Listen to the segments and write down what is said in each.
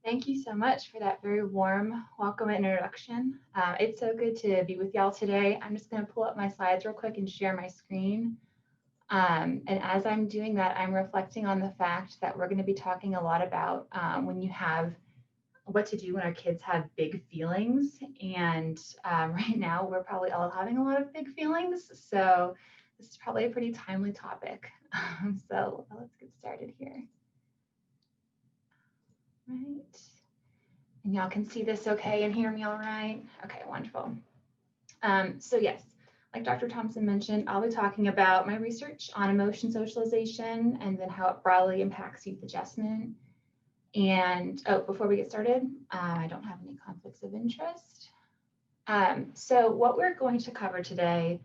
Thank you so much for that very warm welcome and introduction. It's so good to be with y'all today. I'm just going to pull up my slides real quick and share my screen. And as I'm doing that, I'm reflecting on the fact that we're going to be talking a lot about when you have what to do when our kids have big feelings. And right now, we're probably all having a lot of big feelings. So this is probably a pretty timely topic. So let's get started here. Right. And y'all can see this okay and hear me all right? Okay, wonderful. So yes, like Dr. Thompson mentioned, I'll be talking about my research on emotion socialization and then how it broadly impacts youth adjustment. And before we get started, I don't have any conflicts of interest. So what we're going to cover today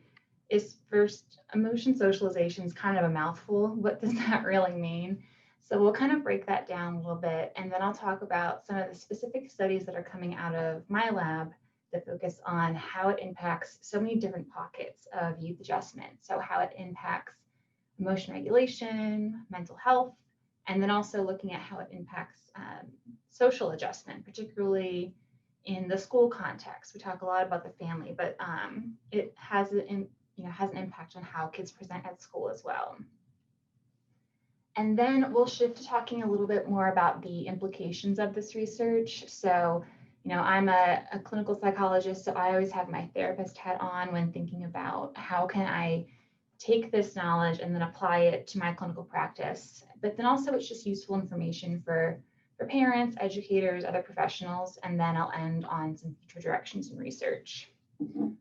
is first, emotion socialization is kind of a mouthful. What does that really mean? So we'll kind of break that down a little bit, and then I'll talk about some of the specific studies that are coming out of my lab that focus on how it impacts so many different pockets of youth adjustment. So how it impacts emotion regulation, mental health, and then also looking at how it impacts social adjustment, particularly in the school context. We talk a lot about the family, but it has an impact on how kids present at school as well. And then we'll shift to talking a little bit more about the implications of this research. So, I'm a clinical psychologist, so I always have my therapist hat on when thinking about how can I take this knowledge and then apply it to my clinical practice. But then also it's just useful information for parents, educators, other professionals, and then I'll end on some future directions in research.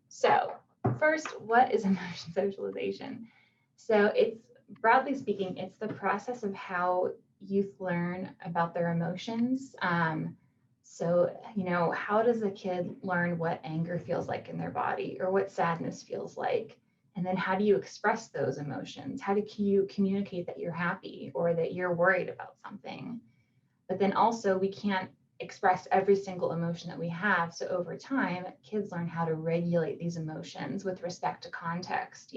So first, what is emotion socialization? So it's, broadly speaking, it's the process of how youth learn about their emotions. So, how does a kid learn what anger feels like in their body or what sadness feels like? And then how do you express those emotions? How do you communicate that you're happy or that you're worried about something? But then also we can't express every single emotion that we have. So over time, kids learn how to regulate these emotions with respect to context.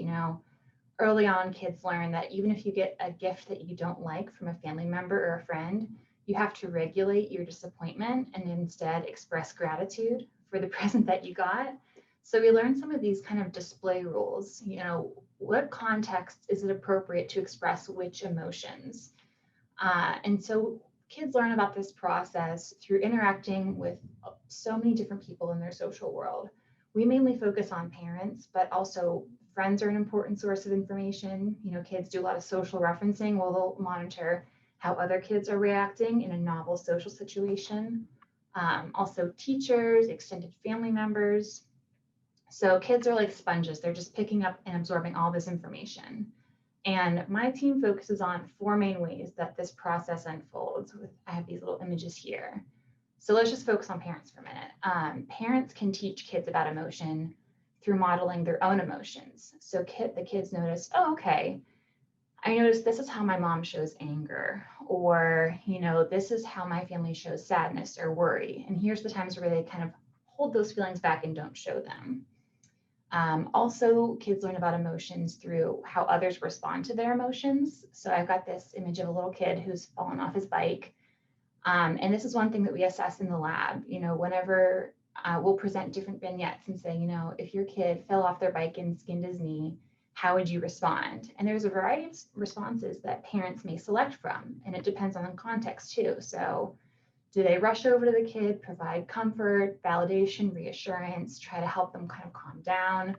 Early on, kids learn that even if you get a gift that you don't like from a family member or a friend, you have to regulate your disappointment and instead express gratitude for the present that you got. So we learn some of these kind of display rules. What context is it appropriate to express which emotions? And so kids learn about this process through interacting with so many different people in their social world. We mainly focus on parents, but also friends are an important source of information. Kids do a lot of social referencing. Well, they'll monitor how other kids are reacting in a novel social situation. Also teachers, extended family members. So kids are like sponges. They're just picking up and absorbing all this information. And my team focuses on 4 main ways that this process unfolds. I have these little images here. So let's just focus on parents for a minute. Parents can teach kids about emotion through modeling their own emotions. So the kids notice, oh, okay, I noticed this is how my mom shows anger, or, this is how my family shows sadness or worry. And here's the times where they kind of hold those feelings back and don't show them. Also, kids learn about emotions through how others respond to their emotions. So I've got this image of a little kid who's fallen off his bike. And this is one thing that we assess in the lab. Whenever we'll present different vignettes and say, if your kid fell off their bike and skinned his knee, how would you respond? And there's a variety of responses that parents may select from, and it depends on the context too. So do they rush over to the kid, provide comfort, validation, reassurance, try to help them kind of calm down?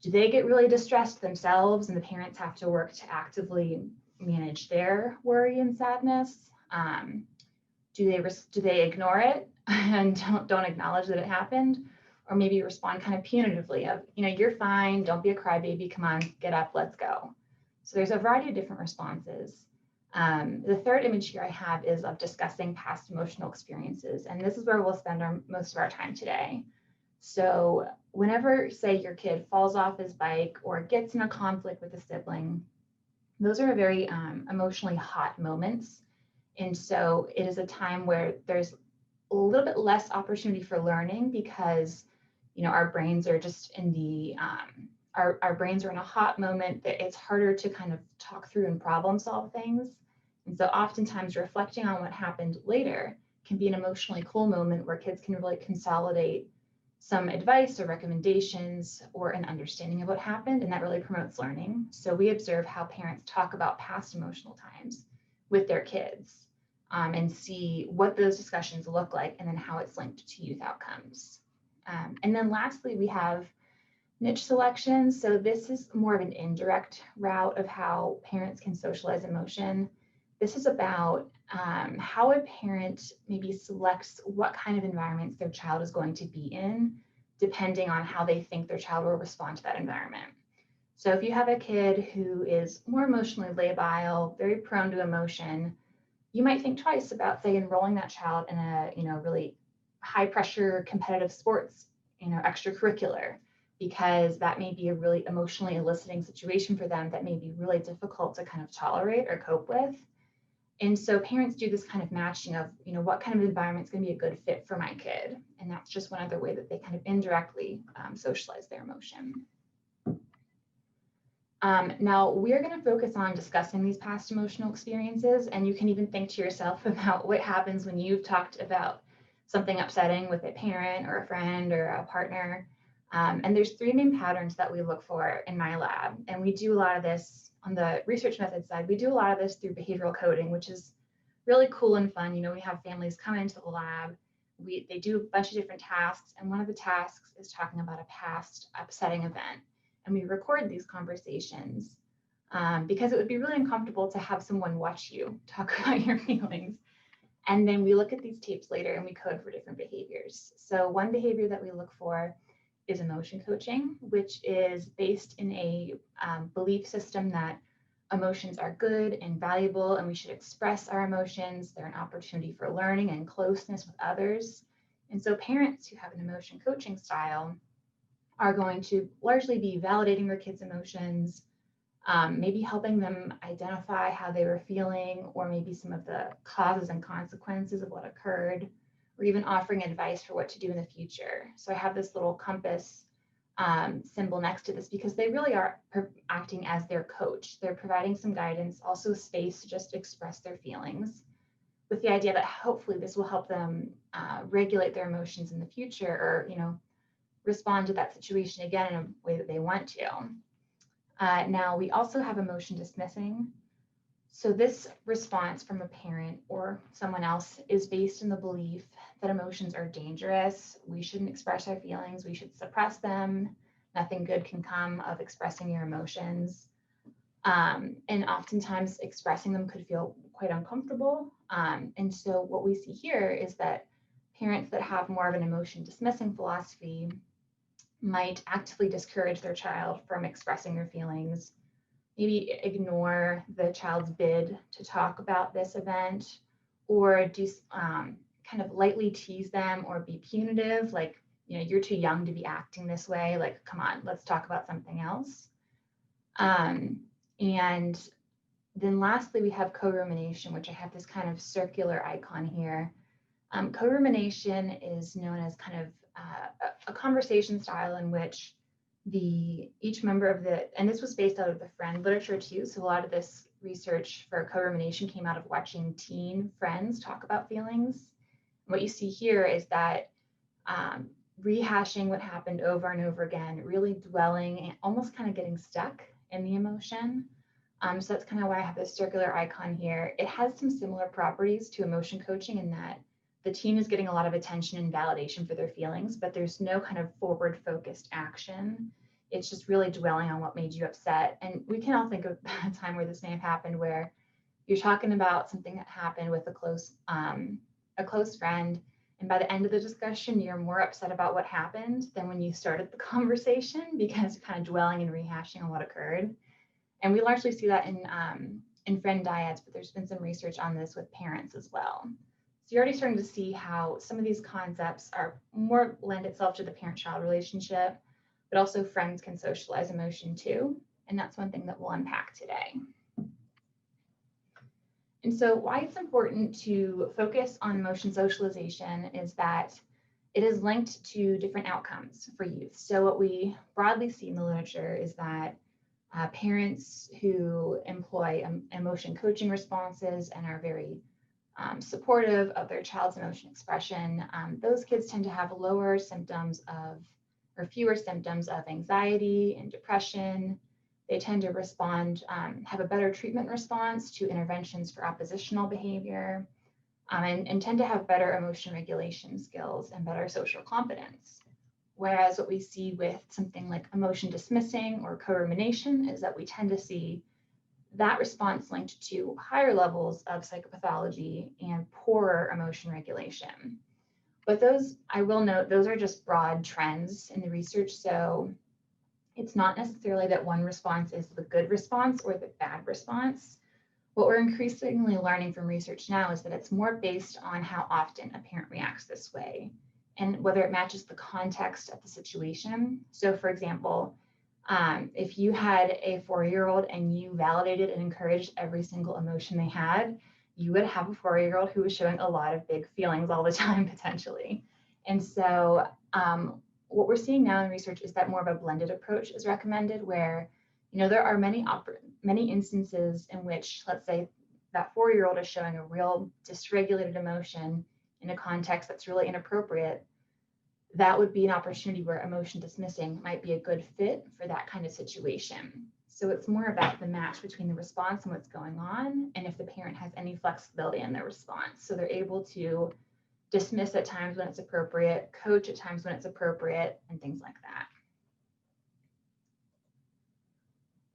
Do they get really distressed themselves and the parents have to work to actively manage their worry and sadness? Do they ignore it and don't acknowledge that it happened? Or maybe respond kind of punitively of, you're fine, don't be a crybaby, come on, get up, let's go. So there's a variety of different responses. The third image here I have is of discussing past emotional experiences, and this is where we'll spend most of our time today. So whenever, say, your kid falls off his bike or gets in a conflict with a sibling, those are very emotionally hot moments. And so it is a time where there's a little bit less opportunity for learning because, our brains are just in the, our brains are in a hot moment that it's harder to kind of talk through and problem solve things. And so oftentimes reflecting on what happened later can be an emotionally cool moment where kids can really consolidate some advice or recommendations or an understanding of what happened, and that really promotes learning. So we observe how parents talk about past emotional times with their kids, and see what those discussions look like, and then how it's linked to youth outcomes. And then lastly, we have niche selection. So this is more of an indirect route of how parents can socialize emotion. This is about how a parent maybe selects what kind of environments their child is going to be in, depending on how they think their child will respond to that environment. So if you have a kid who is more emotionally labile, very prone to emotion, you might think twice about, say, enrolling that child in a, really high pressure competitive sports, extracurricular, because that may be a really emotionally eliciting situation for them that may be really difficult to kind of tolerate or cope with. And so parents do this kind of matching of, what kind of environment is going to be a good fit for my kid. And that's just one other way that they kind of indirectly socialize their emotion. Now, we're going to focus on discussing these past emotional experiences, and you can even think to yourself about what happens when you've talked about something upsetting with a parent or a friend or a partner. And there's 3 main patterns that we look for in my lab, and we do a lot of this on the research method side. We do a lot of this through behavioral coding, which is really cool and fun. We have families come into the lab. They do a bunch of different tasks, and one of the tasks is talking about a past upsetting event. And we record these conversations because it would be really uncomfortable to have someone watch you talk about your feelings. And then we look at these tapes later and we code for different behaviors. So one behavior that we look for is emotion coaching, which is based in a belief system that emotions are good and valuable, and we should express our emotions. They're an opportunity for learning and closeness with others. And so parents who have an emotion coaching style are going to largely be validating their kids' emotions, maybe helping them identify how they were feeling, or maybe some of the causes and consequences of what occurred, or even offering advice for what to do in the future. So I have this little compass symbol next to this because they really are acting as their coach. They're providing some guidance, also space to just express their feelings, with the idea that hopefully this will help them regulate their emotions in the future, or respond to that situation again in a way that they want to. Now, we also have emotion dismissing. So this response from a parent or someone else is based in the belief that emotions are dangerous. We shouldn't express our feelings. We should suppress them. Nothing good can come of expressing your emotions. And oftentimes expressing them could feel quite uncomfortable. And so what we see here is that parents that have more of an emotion dismissing philosophy might actively discourage their child from expressing their feelings, maybe ignore the child's bid to talk about this event, or do kind of lightly tease them or be punitive, like, you're too young to be acting this way, like, come on, let's talk about something else. And then lastly, we have co-rumination, which I have this kind of circular icon here. Co-rumination is known as kind of a conversation style in which each member of and this was based out of the friend literature too. So a lot of this research for co-rumination came out of watching teen friends talk about feelings. What you see here is that rehashing what happened over and over again, really dwelling and almost kind of getting stuck in the emotion. So that's kind of why I have this circular icon here. It has some similar properties to emotion coaching in that the teen is getting a lot of attention and validation for their feelings, but there's no kind of forward focused action. It's just really dwelling on what made you upset. And we can all think of a time where this may have happened, where you're talking about something that happened with a close friend, and by the end of the discussion, you're more upset about what happened than when you started the conversation, because you're kind of dwelling and rehashing on what occurred. And we largely see that in friend dyads, but there's been some research on this with parents as well. So you're already starting to see how some of these concepts are more lend itself to the parent-child relationship, but also friends can socialize emotion too. And that's one thing that we'll unpack today. And so why it's important to focus on emotion socialization is that it is linked to different outcomes for youth. So what we broadly see in the literature is that parents who employ emotion coaching responses and are very supportive of their child's emotion expression, those kids tend to have lower symptoms of, or fewer symptoms of anxiety and depression. They tend to respond, have a better treatment response to interventions for oppositional behavior, and tend to have better emotion regulation skills and better social competence. Whereas what we see with something like emotion dismissing or co-rumination is that we tend to see that response linked to higher levels of psychopathology and poorer emotion regulation. But those, I will note, those are just broad trends in the research. So it's not necessarily that one response is the good response or the bad response. What we're increasingly learning from research now is that it's more based on how often a parent reacts this way and whether it matches the context of the situation. So for example, if you had a 4-year-old and you validated and encouraged every single emotion they had, you would have a 4-year-old who was showing a lot of big feelings all the time, potentially. And so what we're seeing now in research is that more of a blended approach is recommended, where there are many instances in which, let's say, that 4-year-old is showing a real dysregulated emotion in a context that's really inappropriate. That would be an opportunity where emotion dismissing might be a good fit for that kind of situation. So it's more about the match between the response and what's going on, and if the parent has any flexibility in their response. So they're able to dismiss at times when it's appropriate, coach at times when it's appropriate, and things like that.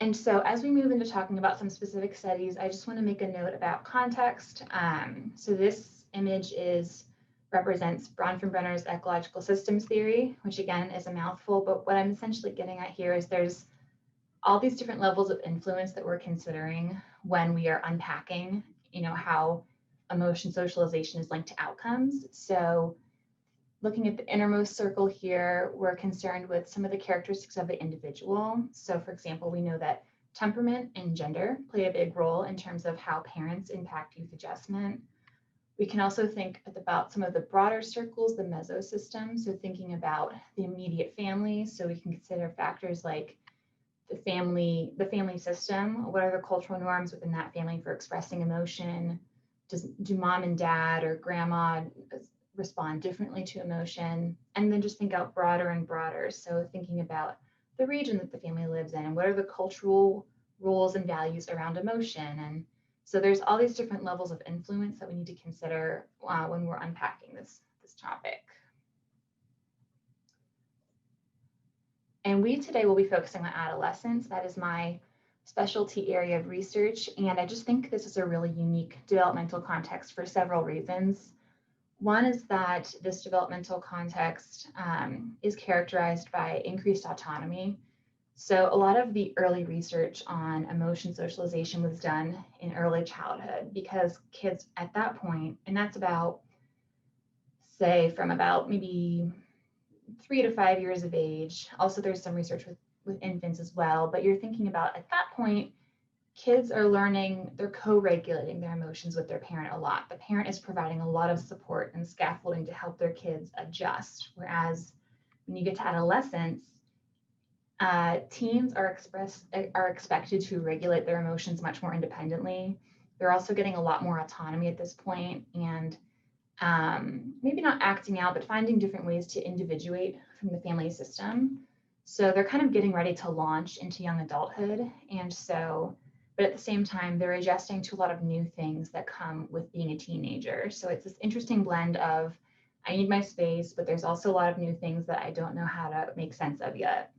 And so as we move into talking about some specific studies, I just want to make a note about context. So this image represents Bronfenbrenner's ecological systems theory, which again is a mouthful, but what I'm essentially getting at here is there's all these different levels of influence that we're considering when we are unpacking, how emotion socialization is linked to outcomes. So looking at the innermost circle here, we're concerned with some of the characteristics of the individual. So for example, we know that temperament and gender play a big role in terms of how parents impact youth adjustment. We can also think about some of the broader circles, the mesosystem, so thinking about the immediate family. So we can consider factors like the family system. What are the cultural norms within that family for expressing emotion? Do mom and dad or grandma respond differently to emotion? And then just think out broader and broader. So thinking about the region that the family lives in, and what are the cultural rules and values around emotion? And so there's all these different levels of influence that we need to consider when we're unpacking this topic. And we today will be focusing on adolescence. That is my specialty area of research. And I just think this is a really unique developmental context for several reasons. One is that this developmental context is characterized by increased autonomy. So a lot of the early research on emotion socialization was done in early childhood, because kids at that point, and that's about, say, from about maybe 3 to 5 years of age. Also, there's some research with infants as well, but you're thinking about at that point, kids are learning, they're co-regulating their emotions with their parent a lot. The parent is providing a lot of support and scaffolding to help their kids adjust. Whereas when you get to adolescence, teens are expected to regulate their emotions much more independently. They're also getting a lot more autonomy at this point, and maybe not acting out, but finding different ways to individuate from the family system. So they're kind of getting ready to launch into young adulthood. And so, but at the same time, they're adjusting to a lot of new things that come with being a teenager. So it's this interesting blend of, I need my space, but there's also a lot of new things that I don't know how to make sense of yet.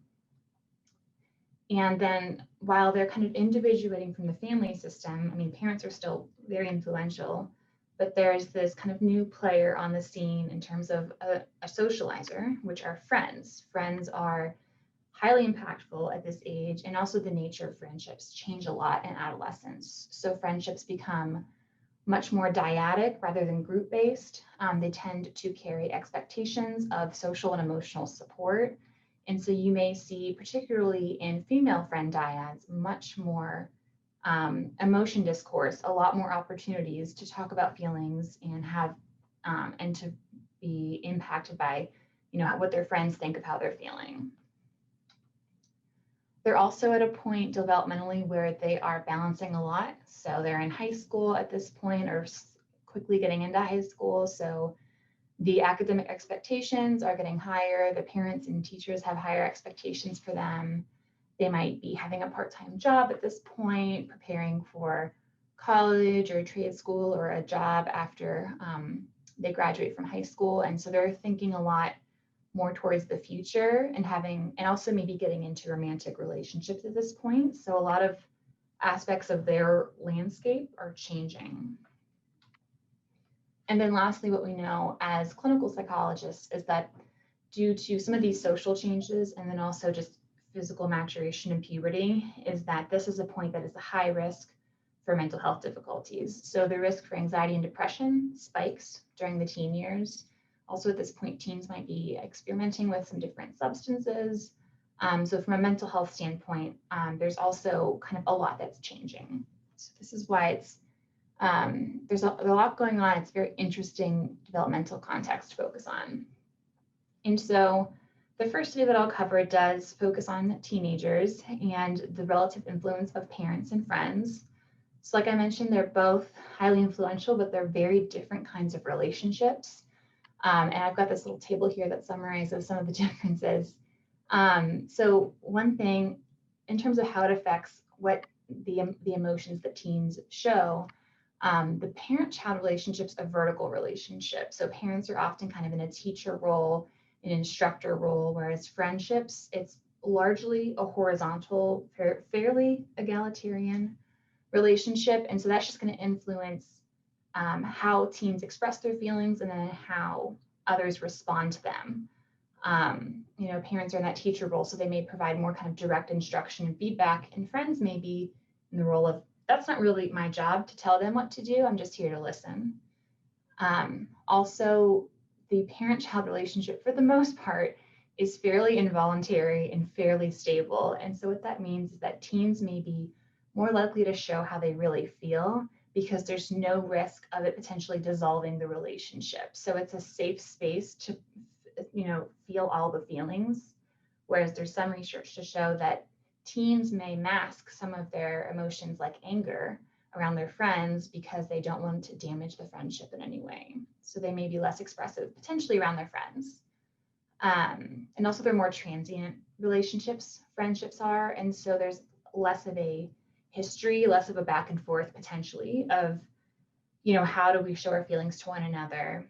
And then while they're kind of individuating from the family system, I mean, parents are still very influential, but there's this kind of new player on the scene in terms of a socializer, which are friends. Friends are highly impactful at this age, and also the nature of friendships change a lot in adolescence. So friendships become much more dyadic rather than group-based. They tend to carry expectations of social and emotional support. And so you may see, particularly in female friend dyads, much more emotion discourse, a lot more opportunities to talk about feelings and have and to be impacted by, what their friends think of how they're feeling. They're also at a point developmentally where they are balancing a lot. So they're in high school at this point, or quickly getting into high school. So the academic expectations are getting higher. The parents and teachers have higher expectations for them. They might be having a part-time job at this point, preparing for college or trade school or a job after they graduate from high school. And so they're thinking a lot more towards the future and also maybe getting into romantic relationships at this point. So a lot of aspects of their landscape are changing. And then lastly, what we know as clinical psychologists is that due to some of these social changes and then also just physical maturation and puberty, is that this is a point that is a high risk for mental health difficulties. So the risk for anxiety and depression spikes during the teen years. Also at this point, teens might be experimenting with some different substances. So from a mental health standpoint, there's also kind of a lot that's changing. So this is why it's there's a lot going on. It's a very interesting developmental context to focus on. And so the first study that I'll cover does focus on teenagers and the relative influence of parents and friends. So like I mentioned, they're both highly influential, but they're very different kinds of relationships. And I've got this little table here that summarizes some of the differences. So one thing in terms of how it affects what the emotions that teens show, the parent-child relationship's a vertical relationship. So parents are often kind of in a teacher role, an instructor role, whereas friendships, it's largely a horizontal, fairly egalitarian relationship. And so that's just going to influence how teens express their feelings and then how others respond to them. Parents are in that teacher role, so they may provide more kind of direct instruction and feedback, and friends may be in the role of, that's not really my job to tell them what to do, I'm just here to listen. Also, the parent-child relationship, for the most part, is fairly involuntary and fairly stable. And so what that means is that teens may be more likely to show how they really feel because there's no risk of it potentially dissolving the relationship. So it's a safe space to, feel all the feelings. Whereas there's some research to show that teens may mask some of their emotions like anger around their friends because they don't want to damage the friendship in any way. So they may be less expressive potentially around their friends. And also they're more transient relationships, friendships are. And so there's less of a history, less of a back and forth potentially of, how do we show our feelings to one another?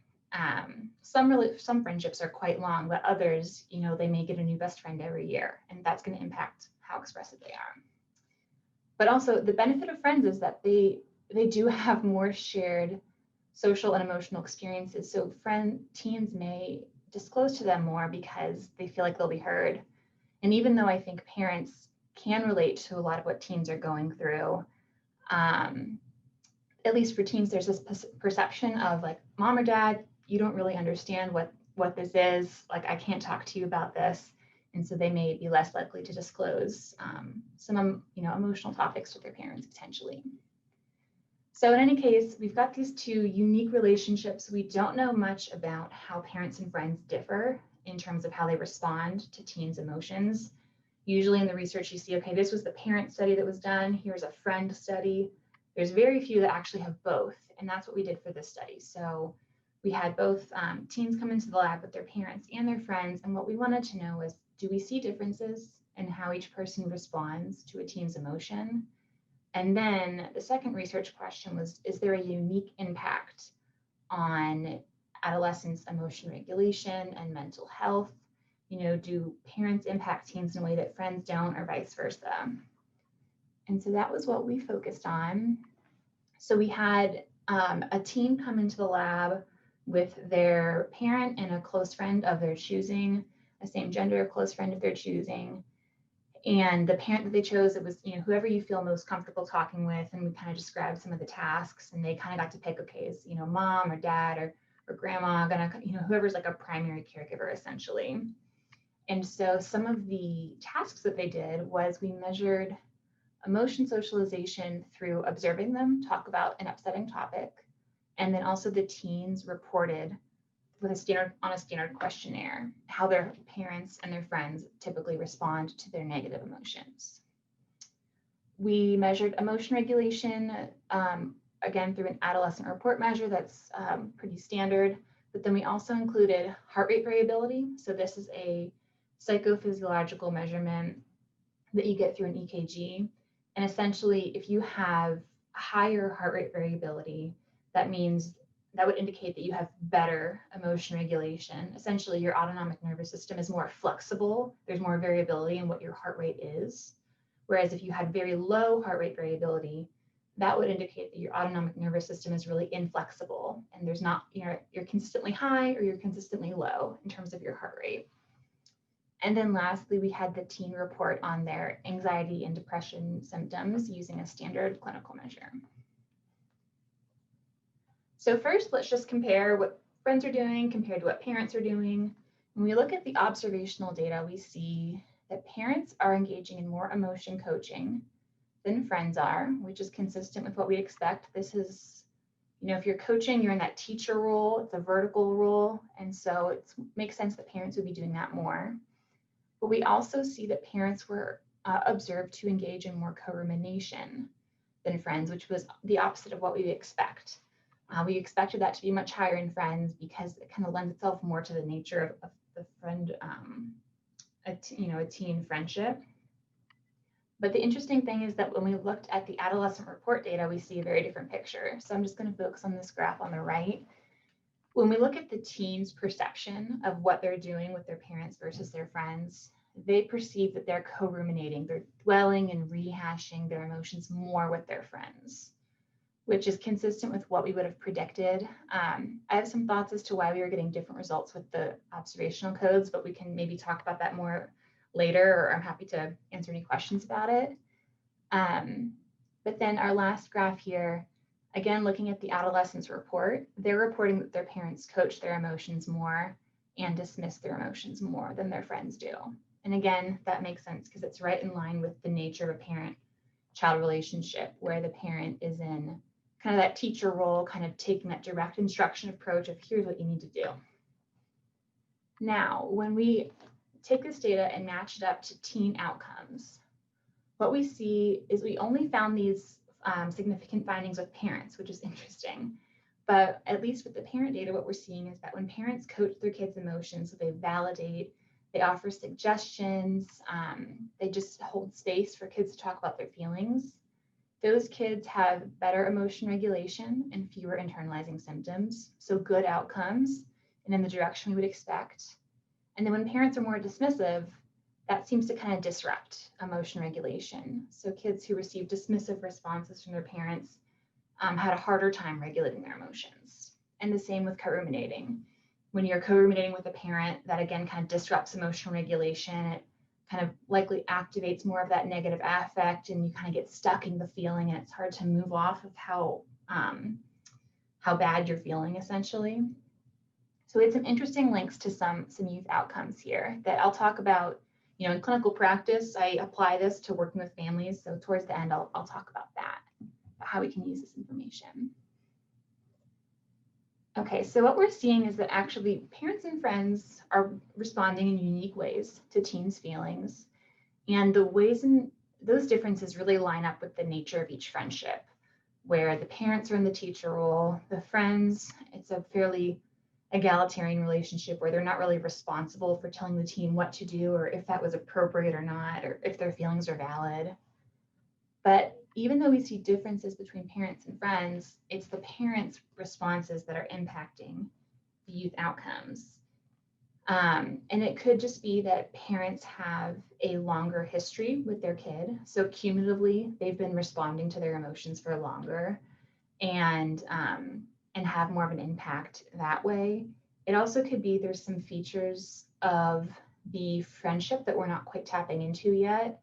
Some friendships are quite long, but others, they may get a new best friend every year, and that's going to impact how expressive they are. But also the benefit of friends is that they do have more shared social and emotional experiences. So teens may disclose to them more because they feel like they'll be heard. And even though I think parents can relate to a lot of what teens are going through, at least for teens, there's this perception of like, mom or dad, you don't really understand what this is. Like, I can't talk to you about this. And so they may be less likely to disclose some, emotional topics to their parents potentially. So in any case, we've got these two unique relationships. We don't know much about how parents and friends differ in terms of how they respond to teens' emotions. Usually in the research, you see, okay, this was the parent study that was done. Here's a friend study. There's very few that actually have both. And that's what we did for this study. So we had both teens come into the lab with their parents and their friends. And what we wanted to know was, do we see differences in how each person responds to a teen's emotion? And then the second research question was, is there a unique impact on adolescents' emotion regulation and mental health? Do parents impact teens in a way that friends don't, or vice versa? And so that was what we focused on. So we had a teen come into the lab with their parent and a close friend of their choosing, a same gender close friend of their choosing. And the parent that they chose, it was, whoever you feel most comfortable talking with. And we kind of described some of the tasks, and they kind of got to pick, okay, is, mom or dad or grandma gonna, whoever's like a primary caregiver essentially. And so some of the tasks that they did was we measured emotion socialization through observing them talk about an upsetting topic. And then also the teens reported on a standard questionnaire how their parents and their friends typically respond to their negative emotions. We measured emotion regulation again, through an adolescent report measure that's pretty standard. But then we also included heart rate variability. So this is a psychophysiological measurement that you get through an EKG. And essentially, if you have higher heart rate variability, that means that would indicate that you have better emotion regulation. Essentially, your autonomic nervous system is more flexible. There's more variability in what your heart rate is. Whereas if you had very low heart rate variability, that would indicate that your autonomic nervous system is really inflexible and there's not, you're consistently high or you're consistently low in terms of your heart rate. And then lastly, we had the teen report on their anxiety and depression symptoms using a standard clinical measure. So first, let's just compare what friends are doing compared to what parents are doing. When we look at the observational data, we see that parents are engaging in more emotion coaching than friends are, which is consistent with what we expect. This is, if you're coaching, you're in that teacher role, it's a vertical role, and so it makes sense that parents would be doing that more. But we also see that parents were observed to engage in more co-rumination than friends, which was the opposite of what we expect. We expected that to be much higher in friends because it kind of lends itself more to the nature of the friend, a teen friendship. But the interesting thing is that when we looked at the adolescent report data, we see a very different picture. So I'm just going to focus on this graph on the right. When we look at the teens' perception of what they're doing with their parents versus their friends, they perceive that they're co-ruminating, they're dwelling and rehashing their emotions more with their friends, which is consistent with what we would have predicted. I have some thoughts as to why we were getting different results with the observational codes, but we can maybe talk about that more later, or I'm happy to answer any questions about it. But then our last graph here, again, looking at the adolescence report, they're reporting that their parents coach their emotions more and dismiss their emotions more than their friends do. And again, that makes sense because it's right in line with the nature of a parent-child relationship, where the parent is in kind of that teacher role, kind of taking that direct instruction approach of here's what you need to do. Now, when we take this data and match it up to teen outcomes, what we see is we only found these significant findings with parents, which is interesting. But at least with the parent data, what we're seeing is that when parents coach their kids' emotions, so they validate, they offer suggestions, they just hold space for kids to talk about their feelings, those kids have better emotion regulation and fewer internalizing symptoms, so good outcomes and in the direction we would expect. And then when parents are more dismissive, that seems to kind of disrupt emotion regulation. So kids who receive dismissive responses from their parents had a harder time regulating their emotions. And the same with co-ruminating. When you're co-ruminating with a parent, that again kind of disrupts emotional regulation. It kind of likely activates more of that negative affect, and you kind of get stuck in the feeling, and it's hard to move off of how bad you're feeling, essentially. So it's some interesting links to some youth outcomes here that I'll talk about. In clinical practice, I apply this to working with families. So towards the end, I'll talk about that, about how we can use this information. Okay, so what we're seeing is that actually parents and friends are responding in unique ways to teens' feelings. And the ways in those differences really line up with the nature of each friendship, where the parents are in the teacher role, the friends, it's a fairly egalitarian relationship where they're not really responsible for telling the teen what to do or if that was appropriate or not, or if their feelings are valid. But even though we see differences between parents and friends, it's the parents' responses that are impacting the youth outcomes. And it could just be that parents have a longer history with their kid. So cumulatively, they've been responding to their emotions for longer and have more of an impact that way. It also could be there's some features of the friendship that we're not quite tapping into yet,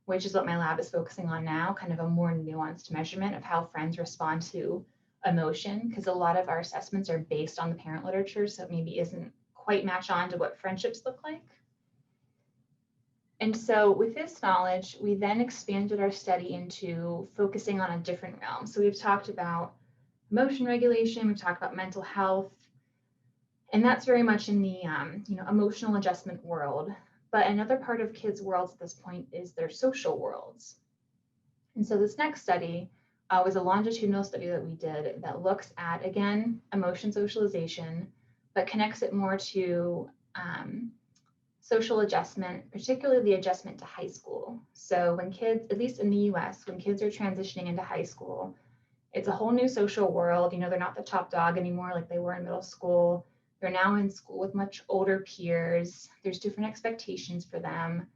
which is what my lab is focusing on now, kind of a more nuanced measurement of how friends respond to emotion, because a lot of our assessments are based on the parent literature, so it maybe isn't quite match on to what friendships look like. And so with this knowledge, we then expanded our study into focusing on a different realm. So we've talked about emotion regulation, we've talked about mental health, and that's very much in the emotional adjustment world. But another part of kids' worlds at this point is their social worlds. And so this next study was a longitudinal study that we did that looks at, again, emotion socialization, but connects it more to social adjustment, particularly the adjustment to high school. So when kids, at least in the US, when kids are transitioning into high school, it's a whole new social world. They're not the top dog anymore like they were in middle school. They're now in school with much older peers. There's different expectations for them.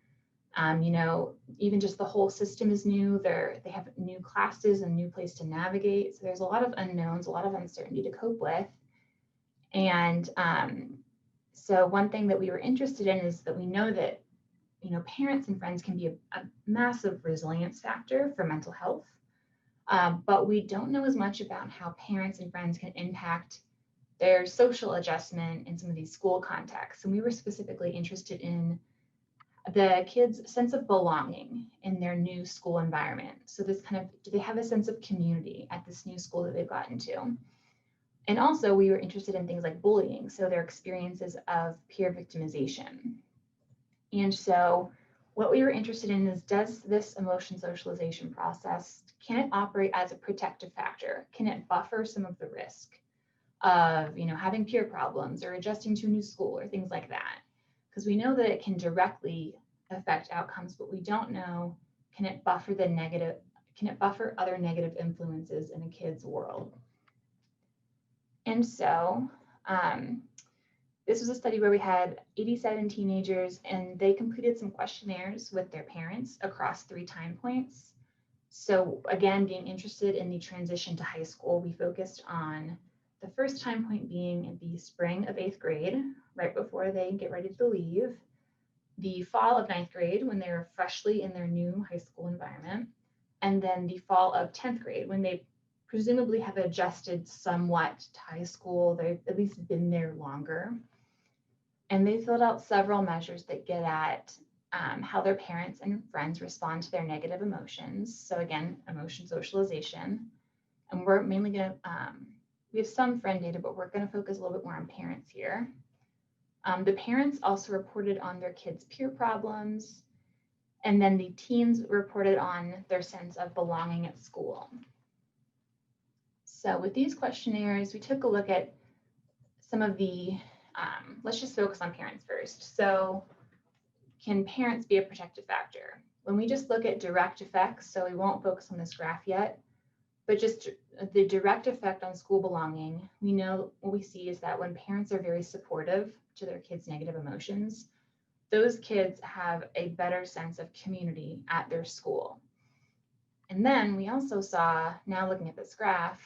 Even just the whole system is new. They have new classes and new place to navigate. So there's a lot of unknowns, a lot of uncertainty to cope with. And so one thing that we were interested in is that we know that, parents and friends can be a massive resilience factor for mental health. But we don't know as much about how parents and friends can impact their social adjustment in some of these school contexts. And we were specifically interested in the kids' sense of belonging in their new school environment. So do they have a sense of community at this new school that they've gotten to? And also we were interested in things like bullying, so their experiences of peer victimization. And so what we were interested in is, does this emotion socialization process, can it operate as a protective factor? Can it buffer some of the risk of, having peer problems or adjusting to a new school or things like that? Because we know that it can directly affect outcomes, but we don't know, can it buffer other negative influences in a kid's world? And so this was a study where we had 87 teenagers, and they completed some questionnaires with their parents across 3 time points. So again, being interested in the transition to high school, we focused on the first time point being the spring of 8th grade, right before they get ready to leave, the fall of 9th grade when they're freshly in their new high school environment, and then the fall of 10th grade when they presumably have adjusted somewhat to high school. They've at least been there longer. And they filled out several measures that get at how their parents and friends respond to their negative emotions. So again, emotion socialization. And we're mainly going to, we have some friend data, but we're going to focus a little bit more on parents here. The parents also reported on their kids' peer problems. And then the teens reported on their sense of belonging at school. So with these questionnaires, we took a look at some of the, let's just focus on parents first. So can parents be a protective factor? When we just look at direct effects, so we won't focus on this graph yet, but just the direct effect on school belonging, we know what we see is that when parents are very supportive to their kids' negative emotions, those kids have a better sense of community at their school. And then we also saw, now looking at this graph,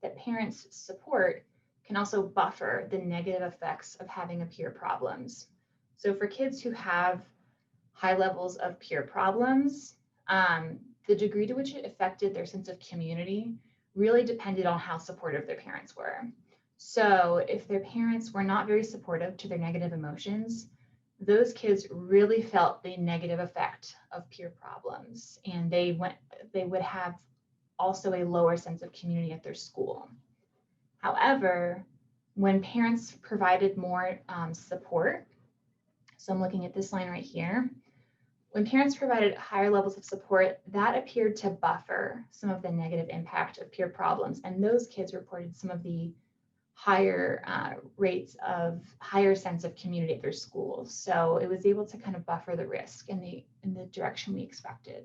that parents' support can also buffer the negative effects of having a peer problems. So for kids who have high levels of peer problems, the degree to which it affected their sense of community really depended on how supportive their parents were. So if their parents were not very supportive to their negative emotions, those kids really felt the negative effect of peer problems, and they would have also a lower sense of community at their school. However, when parents provided more support, so I'm looking at this line right here, when parents provided higher levels of support, that appeared to buffer some of the negative impact of peer problems, and those kids reported some of the higher rates of higher sense of community at their schools. So it was able to kind of buffer the risk in the direction we expected.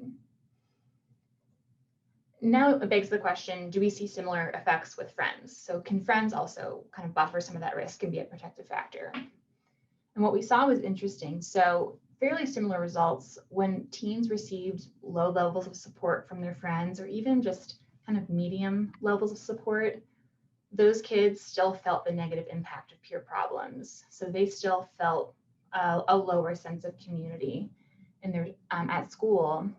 Now it begs the question, do we see similar effects with friends? So can friends also kind of buffer some of that risk and be a protective factor? And what we saw was interesting. So fairly similar results when teens received low levels of support from their friends, or even just kind of medium levels of support, those kids still felt the negative impact of peer problems. So they still felt a lower sense of community in their at school.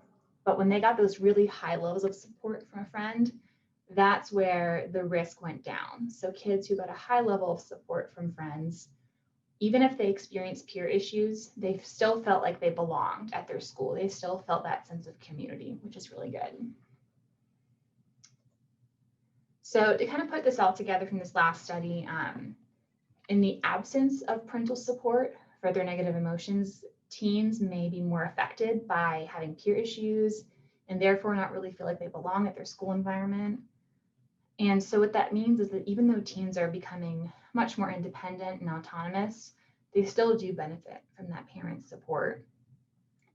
But when they got those really high levels of support from a friend, that's where the risk went down. So kids who got a high level of support from friends, even if they experienced peer issues, they still felt like they belonged at their school. They still felt that sense of community, which is really good. So to kind of put this all together from this last study, in the absence of parental support for their negative emotions, teens may be more affected by having peer issues and therefore not really feel like they belong at their school environment. And so what that means is that even though teens are becoming much more independent and autonomous, they still do benefit from that parent support.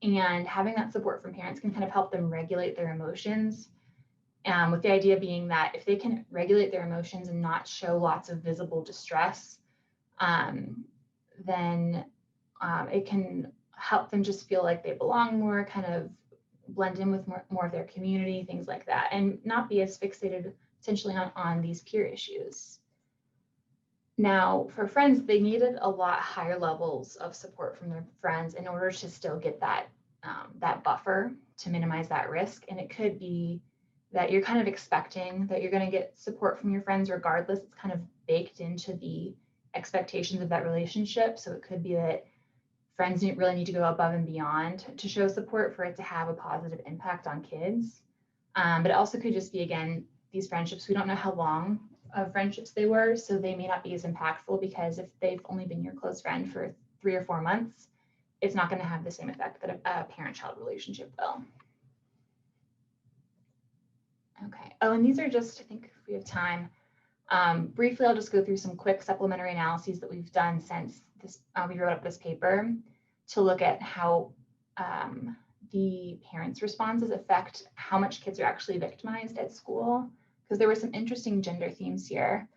And having that support from parents can kind of help them regulate their emotions, with the idea being that if they can regulate their emotions and not show lots of visible distress, then it can help them just feel like they belong more, kind of blend in with more of their community, things like that, and not be as fixated potentially on these peer issues. Now, for friends, they needed a lot higher levels of support from their friends in order to still get that buffer to minimize that risk. And it could be that you're kind of expecting that you're going to get support from your friends regardless. It's kind of baked into the expectations of that relationship. So it could be that friends really need to go above and beyond to show support for it to have a positive impact on kids. But it also could just be, again, these friendships, we don't know how long of friendships they were, so they may not be as impactful, because if they've only been your close friend for 3 or 4 months, it's not going to have the same effect that a parent-child relationship will. Okay. Oh, and these are just, I think if we have time, briefly, I'll just go through some quick supplementary analyses that we've done since this, we wrote up this paper, to look at how the parents' responses affect how much kids are actually victimized at school, because there were some interesting gender themes here.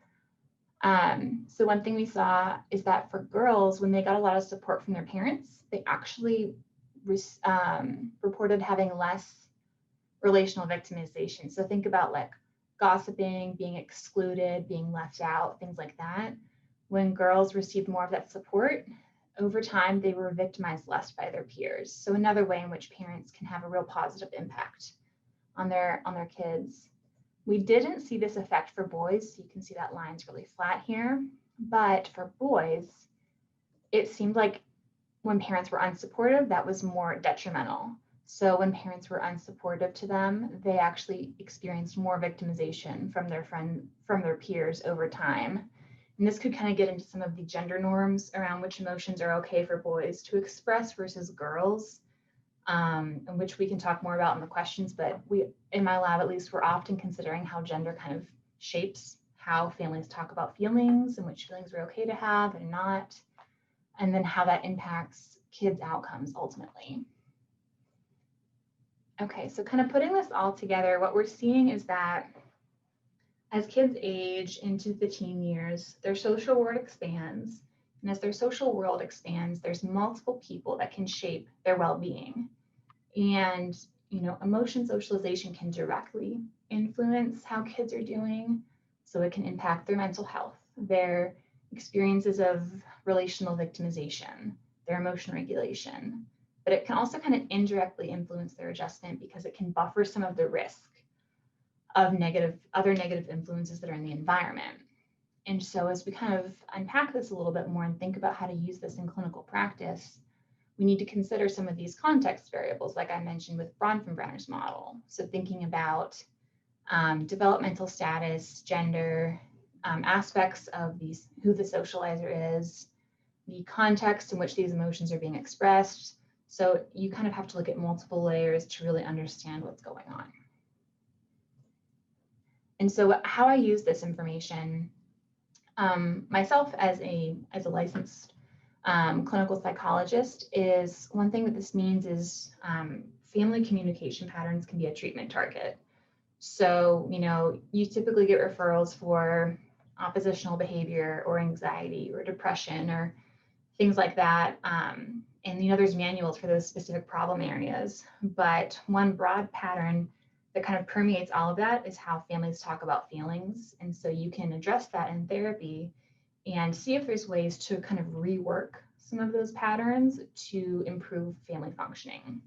So one thing we saw is that for girls, when they got a lot of support from their parents, they actually reported having less relational victimization. So think about like gossiping, being excluded, being left out, things like that. When girls received more of that support, over time, they were victimized less by their peers. So another way in which parents can have a real positive impact on their kids. We didn't see this effect for boys. So you can see that line's really flat here. But for boys, it seemed like when parents were unsupportive, that was more detrimental. So when parents were unsupportive to them, they actually experienced more victimization from their peers over time. And this could kind of get into some of the gender norms around which emotions are okay for boys to express versus girls, and which we can talk more about in the questions. But we, in my lab at least, we're often considering how gender kind of shapes how families talk about feelings and which feelings are okay to have and not, and then how that impacts kids' outcomes ultimately. Okay, so kind of putting this all together, what we're seeing is that as kids age into the teen years, their social world expands. And as their social world expands, there's multiple people that can shape their well-being. And, emotion socialization can directly influence how kids are doing. So it can impact their mental health, their experiences of relational victimization, their emotion regulation. But it can also kind of indirectly influence their adjustment, because it can buffer some of the risk of other negative influences that are in the environment. And so as we kind of unpack this a little bit more and think about how to use this in clinical practice, we need to consider some of these context variables, like I mentioned with Bronfenbrenner's model. So thinking about developmental status, gender, aspects of who the socializer is, the context in which these emotions are being expressed. So you kind of have to look at multiple layers to really understand what's going on. And so how I use this information, myself as a licensed clinical psychologist, is one thing that this means is family communication patterns can be a treatment target. So, you typically get referrals for oppositional behavior or anxiety or depression or things like that. And, there's manuals for those specific problem areas. But one broad pattern that kind of permeates all of that is how families talk about feelings. And so you can address that in therapy and see if there's ways to kind of rework some of those patterns to improve family functioning.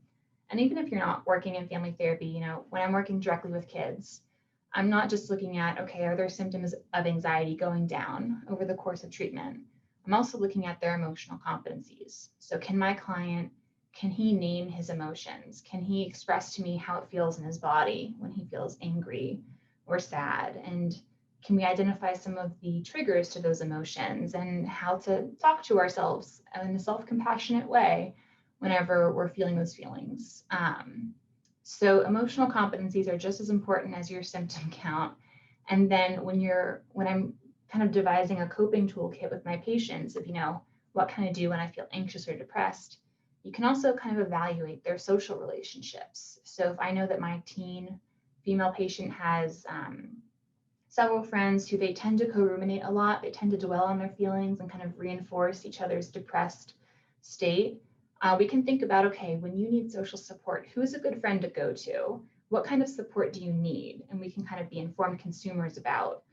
And even if you're not working in family therapy, when I'm working directly with kids, I'm not just looking at, okay, are there symptoms of anxiety going down over the course of treatment? I'm also looking at their emotional competencies. So can he name his emotions? Can he express to me how it feels in his body when he feels angry or sad? And can we identify some of the triggers to those emotions and how to talk to ourselves in a self-compassionate way whenever we're feeling those feelings? So emotional competencies are just as important as your symptom count. And then when I'm kind of devising a coping toolkit with my patients of, what can I do when I feel anxious or depressed, you can also kind of evaluate their social relationships. So if I know that my teen female patient has several friends who they tend to co-ruminate a lot, they tend to dwell on their feelings and kind of reinforce each other's depressed state, we can think about, okay, when you need social support, who's a good friend to go to? What kind of support do you need? And we can kind of be informed consumers about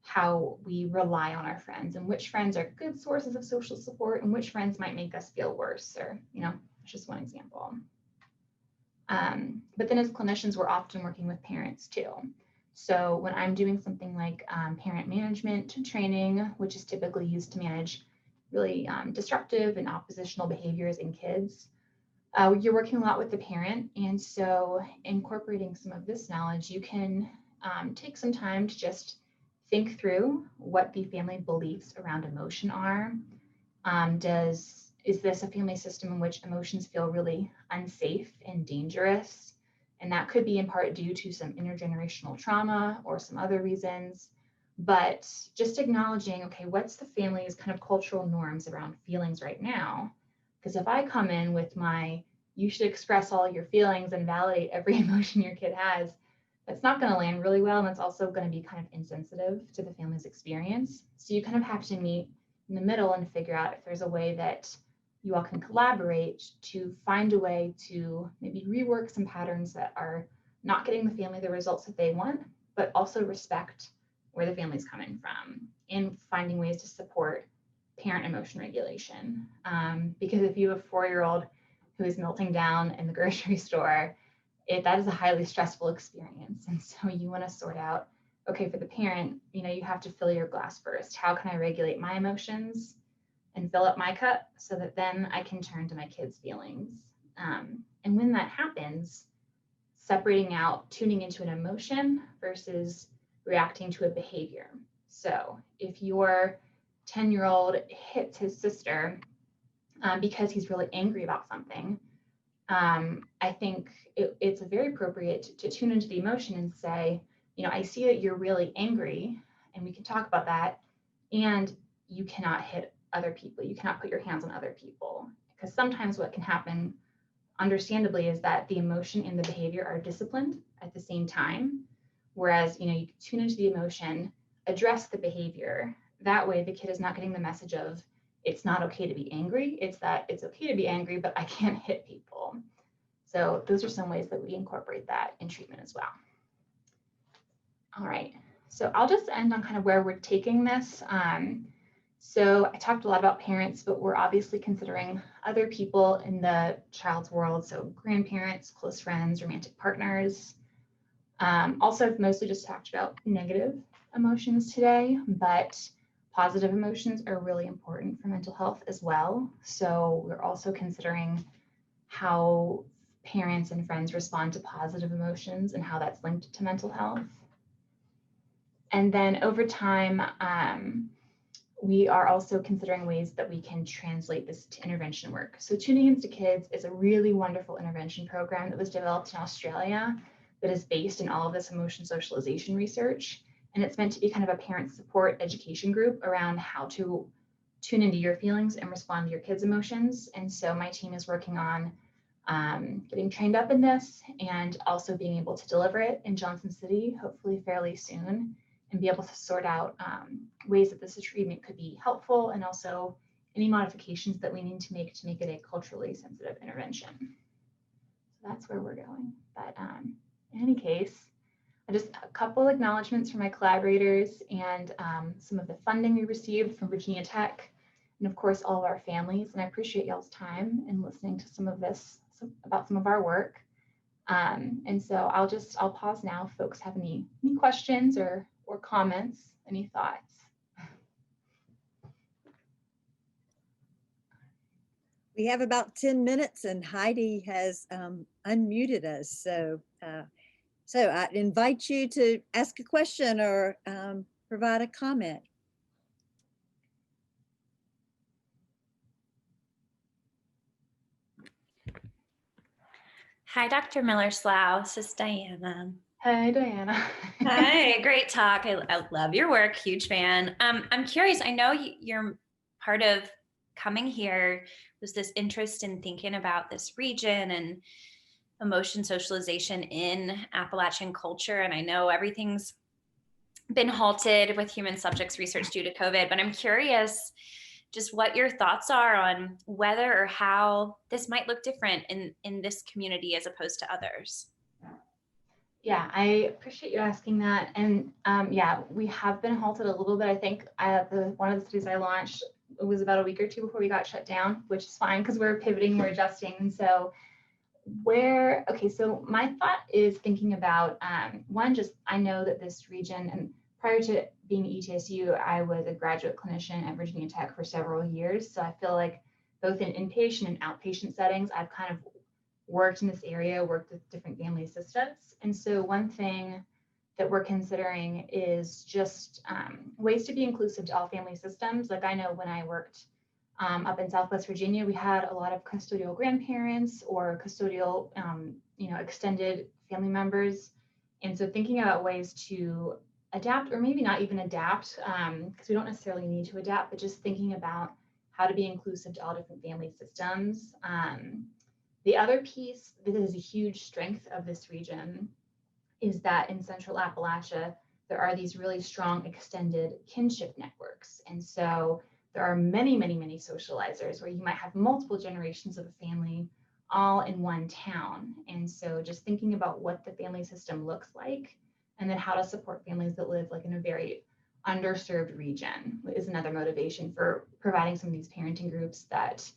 how we rely on our friends and which friends are good sources of social support and which friends might make us feel worse, or, that's just one example. But then as clinicians, we're often working with parents too. So when I'm doing something like parent management training, which is typically used to manage really disruptive and oppositional behaviors in kids, you're working a lot with the parent. And so incorporating some of this knowledge, you can take some time to just think through what the family beliefs around emotion are. Is this a family system in which emotions feel really unsafe and dangerous? And that could be in part due to some intergenerational trauma or some other reasons. But just acknowledging, okay, what's the family's kind of cultural norms around feelings right now? Because if I come in with you should express all your feelings and validate every emotion your kid has, that's not going to land really well. And it's also going to be kind of insensitive to the family's experience. So you kind of have to meet in the middle and figure out if there's a way that you all can collaborate to find a way to maybe rework some patterns that are not getting the family the results that they want, but also respect where the family's coming from, and finding ways to support parent emotion regulation. Because if you have a 4-year-old who is melting down in the grocery store, that is a highly stressful experience. And so you want to sort out, okay, for the parent, you have to fill your glass first. How can I regulate my emotions and fill up my cup so that then I can turn to my kids' feelings? And when that happens, separating out tuning into an emotion versus reacting to a behavior. So if your 10-year-old hits his sister because he's really angry about something, I think it's very appropriate to tune into the emotion and say, I see that you're really angry, and we can talk about that, and you cannot hit other people. You cannot put your hands on other people, because sometimes what can happen, understandably, is that the emotion and the behavior are disciplined at the same time. Whereas, you can tune into the emotion, address the behavior. That way, the kid is not getting the message of, it's not okay to be angry. It's that it's okay to be angry, but I can't hit people. So those are some ways that we incorporate that in treatment as well. All right, so I'll just end on kind of where we're taking this. So I talked a lot about parents, but we're obviously considering other people in the child's world. So grandparents, close friends, romantic partners. Also, I've mostly just talked about negative emotions today, but positive emotions are really important for mental health as well. So we're also considering how parents and friends respond to positive emotions and how that's linked to mental health. And then over time, we are also considering ways that we can translate this to intervention work. So Tuning Into Kids is a really wonderful intervention program that was developed in Australia that is based in all of this emotion socialization research. And it's meant to be kind of a parent support education group around how to tune into your feelings and respond to your kids' emotions. And so my team is working on getting trained up in this and also being able to deliver it in Johnson City, hopefully fairly soon, and be able to sort out ways that this treatment could be helpful, and also any modifications that we need to make it a culturally sensitive intervention. So that's where we're going. But in any case, just a couple acknowledgements from my collaborators and some of the funding we received from Virginia Tech, and of course all of our families. And I appreciate y'all's time in listening to some of this, about some of our work. And so I'll pause now if folks have any questions or comments, any thoughts. We have about 10 minutes and Heidi has unmuted us. So I invite you to ask a question or provide a comment. Hi, Dr. Miller-Slough. This is Diana. Hey, Diana. Hi, great talk. I love your work, huge fan. I'm curious, I know you're part of coming here was this interest in thinking about this region and emotion socialization in Appalachian culture. And I know everything's been halted with human subjects research due to COVID, but I'm curious just what your thoughts are on whether or how this might look different in this community as opposed to others. Yeah, I appreciate you asking that. And yeah, we have been halted a little bit. I think one of the studies I launched, it was about a week or two before we got shut down, which is fine because we're pivoting, we're adjusting. And so so my thought is thinking about one, just I know that this region, and prior to being ETSU, I was a graduate clinician at Virginia Tech for several years. So I feel like both in inpatient and outpatient settings, I've kind of worked in this area, worked with different family systems. And so one thing that we're considering is just ways to be inclusive to all family systems. Like I know when I worked up in Southwest Virginia, we had a lot of custodial grandparents or custodial, extended family members. And so thinking about ways to adapt, or maybe not even adapt, because we don't necessarily need to adapt, but just thinking about how to be inclusive to all different family systems. The other piece that is a huge strength of this region is that in Central Appalachia, there are these really strong extended kinship networks. And so there are many, many, many socializers where you might have multiple generations of a family all in one town. And so just thinking about what the family system looks like and then how to support families that live like in a very underserved region is another motivation for providing some of these parenting groups that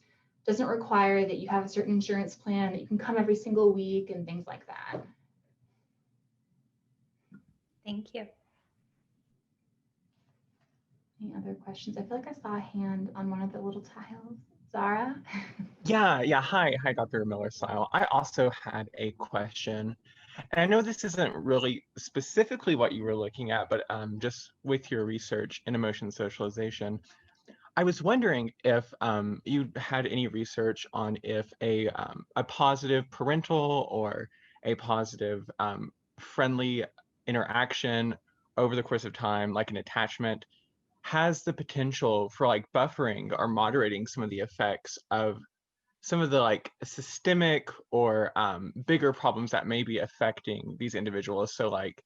doesn't require that you have a certain insurance plan, that you can come every single week and things like that. Thank you. Any other questions? I feel like I saw a hand on one of the little tiles. Zara? Yeah. Hi, Dr. Miller-Slough. I also had a question. And I know this isn't really specifically what you were looking at, but just with your research in emotion socialization, I was wondering if you had any research on if a positive parental or a positive friendly interaction over the course of time, like an attachment, has the potential for like buffering or moderating some of the effects of some of the like systemic or bigger problems that may be affecting these individuals. So like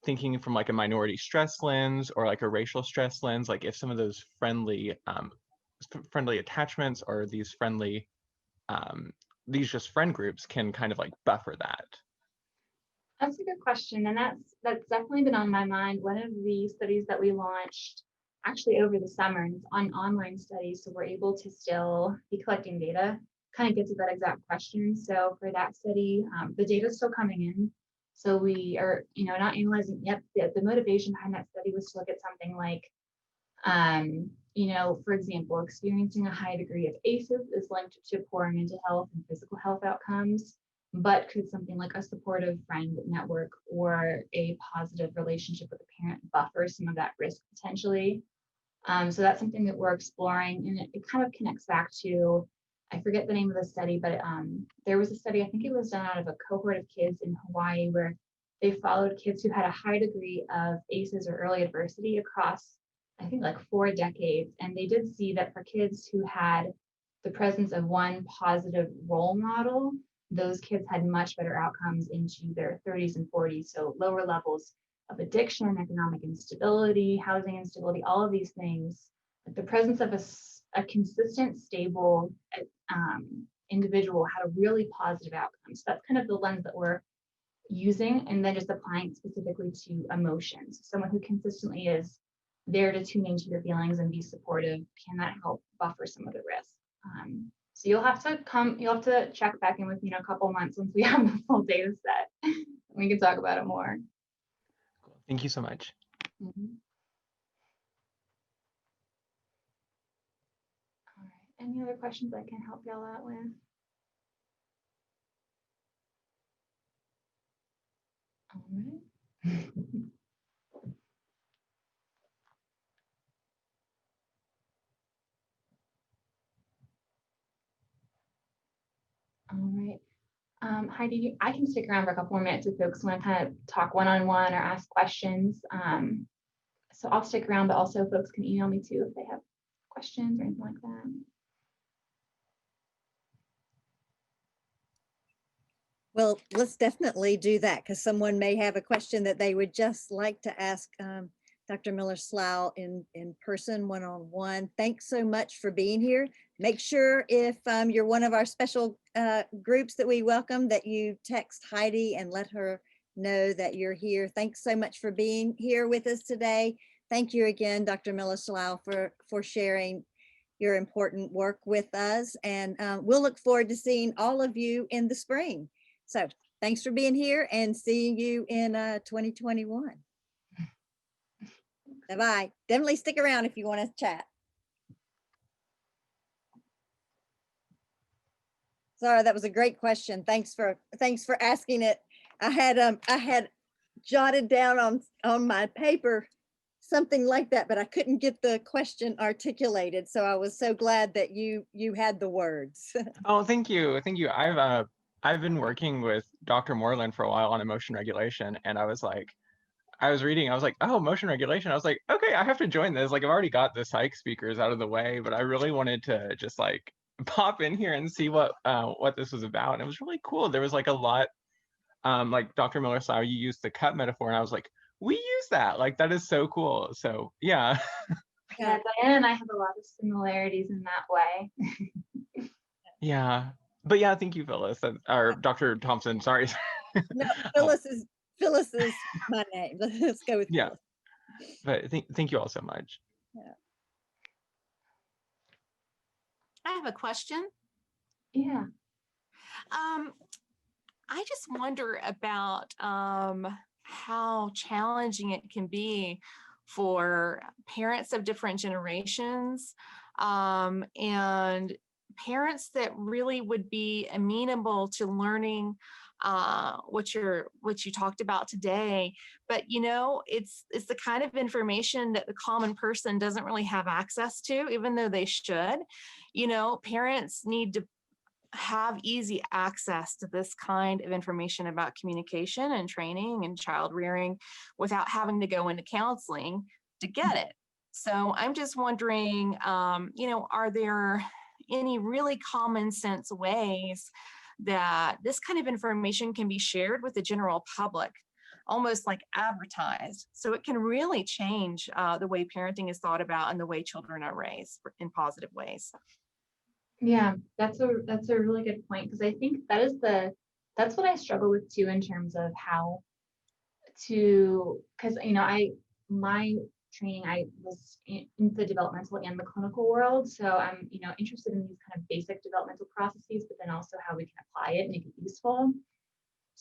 thinking from like a minority stress lens or like a racial stress lens, like if some of those friendly attachments or these just friend groups can kind of like buffer that. That's a good question. And that's definitely been on my mind. One of the studies that we launched actually over the summer, and it's on online studies, so we're able to still be collecting data, kind of get to that exact question. So for that study, the data is still coming in. So we are, not analyzing yet. The motivation behind that study was to look at something like, for example, experiencing a high degree of ACEs is linked to poor mental health and physical health outcomes. But could something like a supportive friend network or a positive relationship with a parent buffer some of that risk potentially? So that's something that we're exploring, and it kind of connects back to, I forget the name of the study, but there was a study, I think it was done out of a cohort of kids in Hawaii, where they followed kids who had a high degree of ACEs or early adversity across, I think, like 4 decades. And they did see that for kids who had the presence of one positive role model, those kids had much better outcomes into their 30s and 40s. So lower levels of addiction, economic instability, housing instability, all of these things. Like the presence of a consistent, stable individual had a really positive outcome. So that's kind of the lens that we're using, and then just applying specifically to emotions. Someone who consistently is there to tune into your feelings and be supportive, can that help buffer some of the risk? So you'll have to check back in with me in a couple months once we have the full data set. We can talk about it more. Cool. Thank you so much. Mm-hmm. All right. Any other questions I can help y'all out with? All right. All right. Heidi, I can stick around for a couple more minutes if folks want to kind of talk one-on-one or ask questions. So I'll stick around, but also folks can email me too if they have questions or anything like that. Well, let's definitely do that because someone may have a question that they would just like to ask Dr. Miller-Slough in person, one-on-one. Thanks so much for being here. Make sure if you're one of our special groups that we welcome that you text Heidi and let her know that you're here. Thanks so much for being here with us today. Thank you again, Dr. Miller-Slough, for sharing your important work with us. And we'll look forward to seeing all of you in the spring. So thanks for being here and seeing you in 2021. Bye-bye. Definitely stick around if you want to chat. Zara, that was a great question. Thanks for asking it. I had jotted down on my paper something like that, but I couldn't get the question articulated. So I was so glad that you had the words. Oh, thank you. Thank you. I've been working with Dr. Moreland for a while on emotion regulation, and I was reading, I was like, oh, emotion regulation. I was like, okay, I have to join this. Like, I've already got the psych speakers out of the way, but I really wanted to just like pop in here and see what this was about. And it was really cool. There was like a lot, like Dr. Miller-Slough, you used the cut metaphor, and I was like, we use that. Like, that is so cool. So yeah. Yeah, Diane and I have a lot of similarities in that way. Yeah. But yeah, thank you, Phyllis, or Dr. Thompson, sorry. No, Phyllis is my name. Let's go with Yeah. Phyllis. But thank you all so much. Yeah. I have a question. Yeah. I just wonder about how challenging it can be for parents of different generations and parents that really would be amenable to learning what you talked about today. But it's the kind of information that the common person doesn't really have access to, even though they should. Parents need to have easy access to this kind of information about communication and training and child rearing without having to go into counseling to get it. So I'm just wondering, are there any really common sense ways that this kind of information can be shared with the general public, almost like advertised, so it can really change the way parenting is thought about and the way children are raised in positive ways? Yeah, that's a really good point, because I think that's what I struggle with too, in terms of how to, because my training, I was in the developmental and the clinical world, so I'm interested in these kind of basic developmental processes, but then also how we can apply it and make it useful.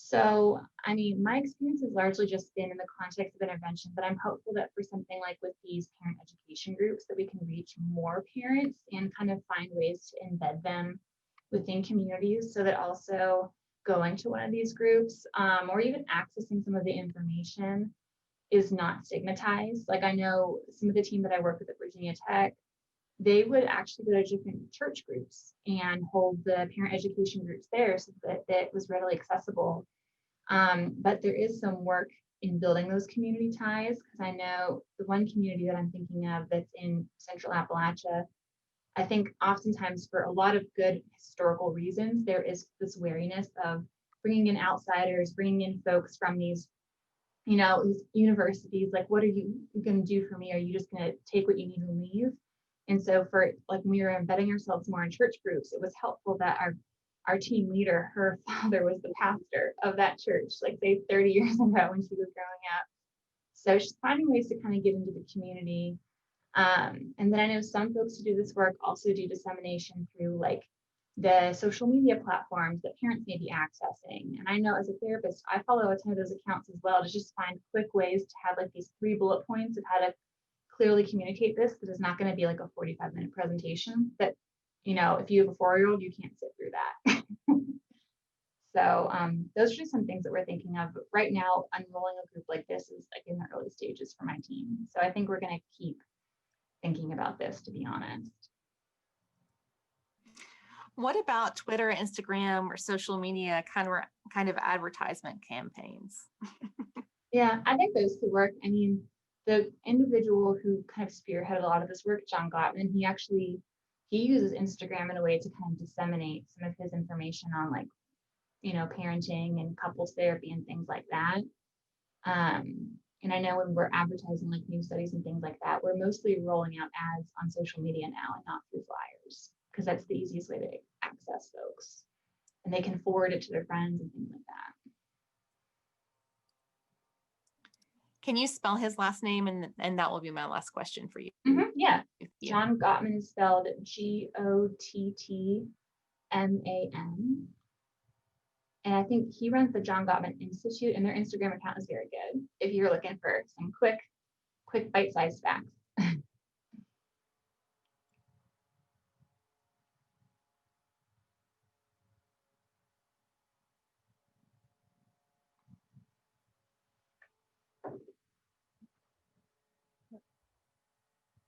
So, my experience has largely just been in the context of intervention, but I'm hopeful that for something like with these parent education groups, that we can reach more parents and kind of find ways to embed them within communities, so that also going to one of these groups or even accessing some of the information is not stigmatized. Like, I know some of the team that I work with at Virginia Tech, they would actually go to different church groups and hold the parent education groups there, so that it was readily accessible. But there is some work in building those community ties, because I know the one community that I'm thinking of that's in Central Appalachia, I think oftentimes for a lot of good historical reasons, there is this wariness of bringing in outsiders, bringing in folks from these these universities. Like, what are you going to do for me? Are you just going to take what you need and leave? And so for like, when we were embedding ourselves more in church groups, it was helpful that our team leader, her father was the pastor of that church, like say 30 years ago when she was growing up. So she's finding ways to kind of get into the community. And then I know some folks who do this work also do dissemination through like the social media platforms that parents may be accessing. And I know as a therapist, I follow a ton of those accounts as well, to just find quick ways to have like these 3 bullet points of how to clearly communicate this, that is not going to be like a 45-minute presentation that, if you have a 4-year-old, you can't sit through that. So those are just some things that we're thinking of. But right now, unrolling a group like this is like in the early stages for my team. So I think we're going to keep thinking about this, to be honest. What about Twitter, Instagram, or social media kind of advertisement campaigns? Yeah, I think those could work. I mean, the individual who kind of spearheaded a lot of this work, John Gottman, he uses Instagram in a way to kind of disseminate some of his information on like, parenting and couples therapy and things like that. And I know when we're advertising like new studies and things like that, we're mostly rolling out ads on social media now and not through flyers, because that's the easiest way to access folks. And they can forward it to their friends and things like that. Can you spell his last name? And that will be my last question for you. Yeah. Yeah. John Gottman is spelled Gottman. And I think he runs the John Gottman Institute, and their Instagram account is very good if you're looking for some quick bite-sized facts.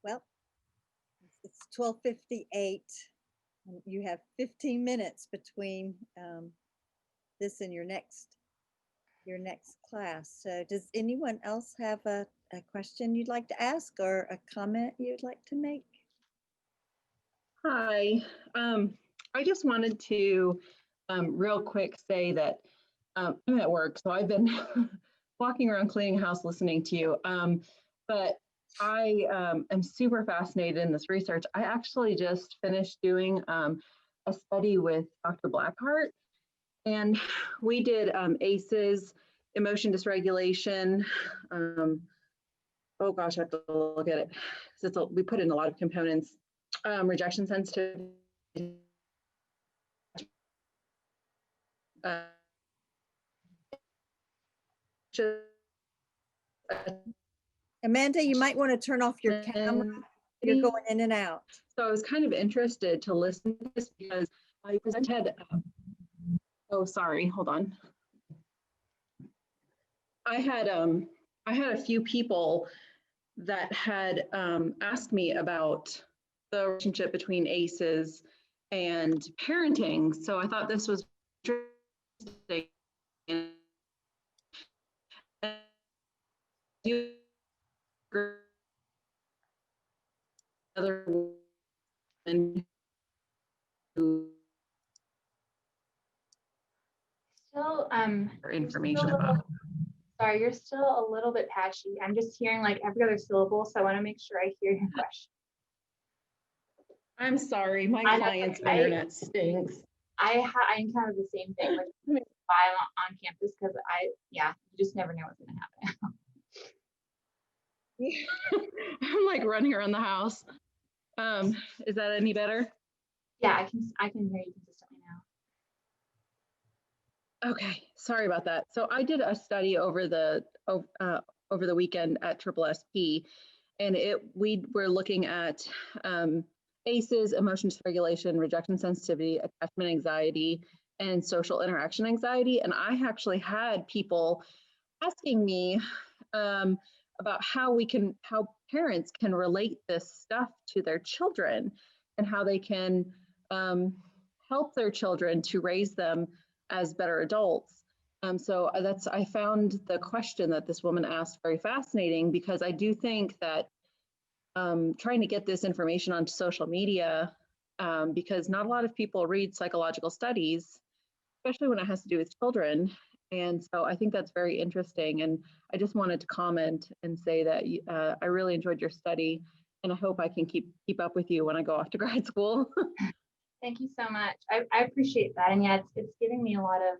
Well, it's 12:58. And you have 15 minutes between this and your next class. So does anyone else have a question you'd like to ask or a comment you'd like to make? Hi, I just wanted to real quick say that I'm at work, so I've been walking around cleaning house listening to you. But I am super fascinated in this research. I actually just finished doing a study with Dr. Blackheart, and we did ACEs, emotion dysregulation. Oh gosh, I have to look at it. We put in a lot of components. Rejection sensitivity. Amanda, you might want to turn off your camera. You're going in and out. So I was kind of interested to listen to this because I had, oh, sorry, hold on. I had a few people that had asked me about the relationship between ACEs and parenting. So I thought this was interesting. Other women who Still, information about. Sorry, you're still a little bit patchy. I'm just hearing like every other syllable, so I want to make sure I hear your question. I'm sorry, my client's internet stinks. I encountered the same thing, which is why I'm on campus, because you just never know what's going to happen. I'm like running around the house. Is that any better? Yeah, I can hear you consistently now. Okay, sorry about that. So I did a study over the weekend at SSSP, and we were looking at ACEs, emotion dysregulation, rejection sensitivity, attachment anxiety, and social interaction anxiety. And I actually had people asking me about how parents can relate this stuff to their children and how they can help their children to raise them as better adults. So I found the question that this woman asked very fascinating, because I do think that trying to get this information onto social media, because not a lot of people read psychological studies, especially when it has to do with children. And so I think that's very interesting. And I just wanted to comment and say that I really enjoyed your study, and I hope I can keep up with you when I go off to grad school. Thank you so much. I appreciate that. And yeah, it's giving me a lot of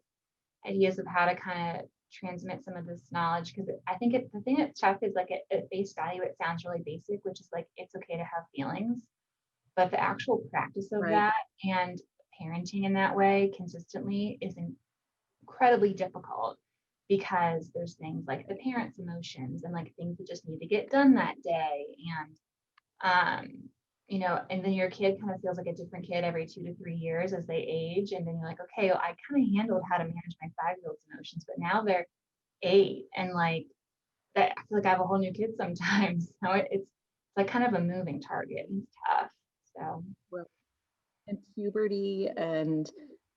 ideas of how to kind of transmit some of this knowledge, because I think the thing that's tough is like at face value, it sounds really basic, which is like, it's okay to have feelings, but the actual practice of that and parenting in that way consistently is incredibly difficult, because there's things like the parents' emotions and like things that just need to get done that day. And and then your kid kind of feels like a different kid every 2 to 3 years as they age. And then you're like, okay, well, I kind of handled how to manage my 5-year-old's emotions, but now they're 8, and like that, I feel like I have a whole new kid sometimes. So it's like kind of a moving target, and it's tough. So in puberty and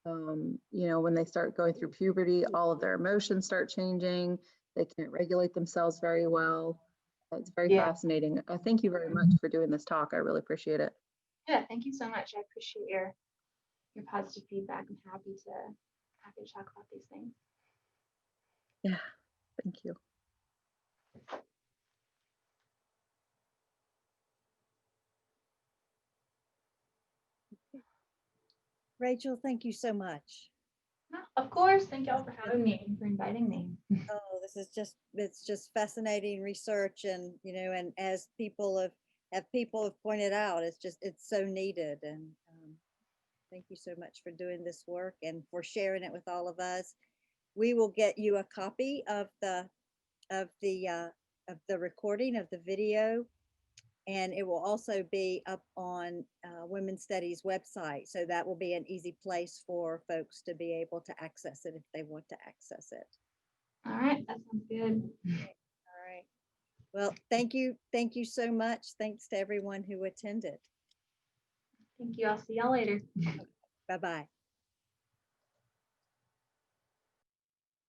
you know, when they start going through puberty, all of their emotions start changing. They can't regulate themselves very well. It's very Yeah. fascinating. Thank you very much for doing this talk. I really appreciate it. Yeah, thank you so much. I appreciate your positive feedback. I'm happy to talk about these things. Yeah, thank you. Rachel, thank you so much. Of course, thank y'all for having me and for inviting me. Oh, this is it's just fascinating research, and you know, and as people have pointed out, it's so needed. And thank you so much for doing this work and for sharing it with all of us. We will get you a copy of the recording of the video, and it will also be up on Women's Studies website. So that will be an easy place for folks to be able to access it if they want to access it. All right, that sounds good. All right. Well, thank you. Thank you so much. Thanks to everyone who attended. Thank you. I'll see y'all later. Bye-bye.